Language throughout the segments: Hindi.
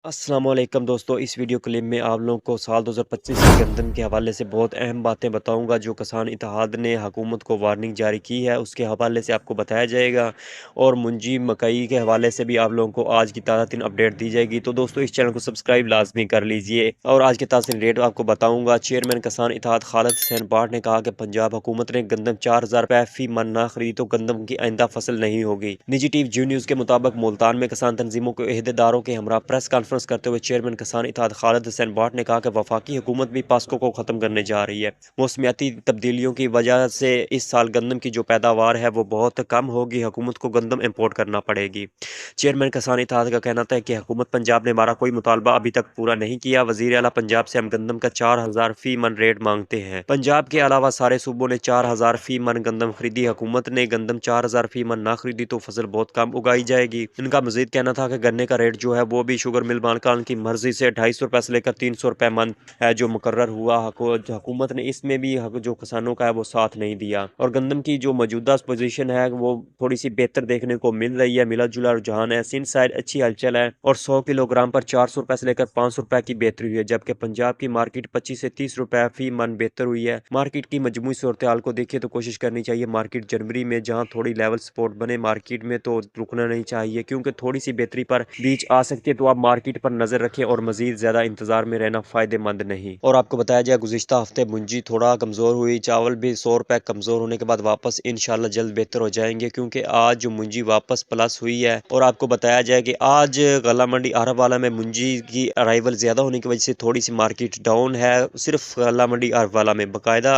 अस्सलामुअलैकुम दोस्तों, इस वीडियो क्लिप में आप लोगों को साल 2025 के गंदम के हवाले से बहुत अहम बातें बताऊंगा। जो किसान इत्तेहाद ने हुकूमत को वार्निंग जारी की है उसके हवाले से आपको बताया जाएगा और मुंजी मकई के हवाले से भी आप लोगों को आज की ताज़ा तीन अपडेट दी जाएगी। तो दोस्तों इस चैनल को सब्सक्राइब लाजमी कर लीजिए और आज के ताज़ा तीन रेट आपको बताऊँगा। चेयरमैन किसान इत्तेहाद खालिद हुसैन बाट ने कहा कि पंजाब हुकूमत ने गंदम 4000 रुपये फी मन ना खरीदी तो गंदम की आइंदा फसल नहीं होगी। निजी टीवी जी न्यूज़ के मुताबिक मुल्तान में किसान तंजीमों के अहदेदारों के हमरा प्रेस कॉन्फ्रेंस करते हुए चेयरमैन किसान इत्तेहाद खालिद हुसैन बाट ने कहा कि वफाकी हुकूमत भी पास्को को ख़त्म करने जा रही है। मौसमियाती तब्दीलियों की वजह से इस साल गंदम की जो पैदावार है वो बहुत कम होगी। हुकूमत को गंदम इम्पोर्ट करना पड़ेगी। चेयरमैन किसान इत्तेहाद का कहना था कि हुकूमत पंजाब ने हमारा कोई मुतालबा अभी तक पूरा नहीं किया। वज़ीर आला पंजाब से हम गंदम का 4000 फी मन रेट मांगते हैं। पंजाब के अलावा सारे सूबों ने 4000 फी मन गंदम खरीदी। हुकूमत ने गंदम 4000 फी मन ना खरीदी तो फसल बहुत कम उगाई जाएगी। इनका मजीद कहना था कि गन्ने का रेट जो है वो भी शुगर मिल मालिकान की मर्जी से 250 रुपये से लेकर 300 रुपये मन है जो मुकर्रर हुआ। हुकूमत ने इसमें भी जो किसानों का है वो साथ नहीं दिया और गंदम की जो मौजूदा पोजीशन है वो थोड़ी सी बेहतर देखने को मिल रही है। मिला जुला रुझान है। सिंध साइड अच्छी हलचल है और 100 किलोग्राम पर 400 रुपये से लेकर 500 रुपये की बेहतरी हुई है, जबकि पंजाब की मार्केट 25 से 30 रुपये फी मन बेहतर हुई है। मार्केट की मजमूई सूरत हाल को देखिए तो कोशिश करनी चाहिए मार्केट जनवरी में जहां थोड़ी लेवल सपोर्ट बने मार्केट में तो रुकना नहीं चाहिए, क्योंकि थोड़ी सी बेहतरी पर बीच आ सकती है। तो आप मार्केट पर नजर रखें और मजीद ज्यादा इंतजार में रहना फायदेमंद नहीं। और आपको बताया जाए गुज़िश्ता हफ्ते मुंजी थोड़ा कमजोर हुई, चावल भी 100 रुपये कमजोर होने के बाद वापस इंशाल्लाह जल्द बेहतर हो जाएंगे, क्योंकि आज जो मुंजी वापस प्लस हुई है। और आपको बताया जाए कि आज गला मंडी आरवाला में मुंजी की अराइवल ज्यादा होने की वजह से थोड़ी सी मार्केट डाउन है। सिर्फ गला मंडी आरवाला में बाकायदा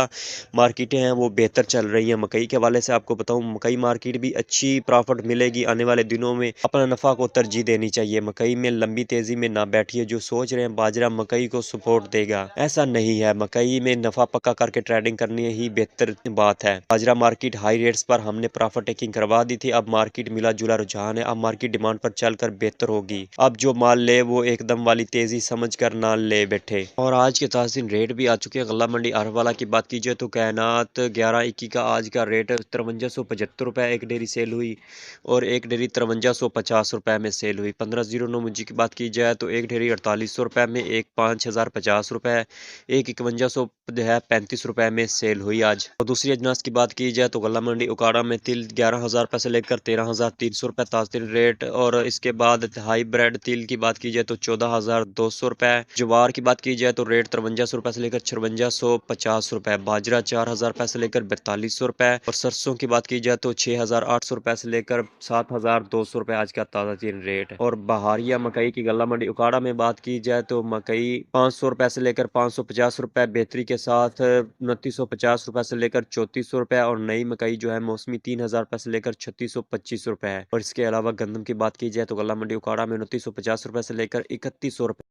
मार्केटें हैं वो बेहतर चल रही हैं। मकई के हवाले से आपको बताऊं मकई मार्केट भी अच्छी प्रॉफिट मिलेगी आने वाले दिनों में। अपना नफा को तरजीह देनी चाहिए। मकई में लंबी तेजी में ना बैठिए। जो सोच रहे हैं बाजरा मकई को सपोर्ट देगा, ऐसा नहीं है। मकई में नफा पक्का करके ट्रेडिंग करनी ही बेहतर बात है। बाजरा मार्केट हाई रेट्स पर हमने प्रॉफिट टेकिंग करवा दी थी। अब मार्केट मिला जुला रुझान है। अब मार्केट डिमांड पर चलकर बेहतर होगी। अब जो माल ले वो एकदम वाली तेजी समझ कर ना ले बैठे। और आज के ताज़ीन रेट भी आ चुके हैं। गला मंडी अरवाला की बात कीजिए तो कायनात 11-21 का आज का रेट 5375 रुपये एक डेरी सेल हुई और एक डेरी 5350 रुपये में सेल हुई। 1509 मुंजी की बात की जाए तो एक डेरी 4800 रुपये में, एक 5050 रुपये, एक 5100 है 35 रुपये में सेल हुई आज। और दूसरी अजनास की बात की जाए तो गला मंडी उकाड़ा में तिल 11,000 रुपये से लेकर 13,300 रुपये ताज़ीन रेट। और इसके बाद हाई ब्रेड तिल की बात की जाए तो 14,200 रुपये। जवार की बात की जाए तो रेट 5300 रुपये से लेकर 5650 रुपये। बाजरा 4000 रुपये से लेकर 4200 रुपये। और सरसों की बात की जाए तो 6800 रुपये से लेकर 7200 रुपये आज का ताज़ा तीन रेट है। और बहारिया मकई की गला मंडी उकाड़ा में बात की जाए तो मकई 500 रुपये से लेकर 550 रुपये बेहतरी के साथ, 2950 रुपये से लेकर 3400 रुपये। और नई मकई जो है मौसमी 3000 रुपये से लेकर 3625 रुपये है। और इसके अलावा गंदम की बात की जाए तो गला मंडी उकाड़ा में 2950 रुपये से लेकर 3100 रुपये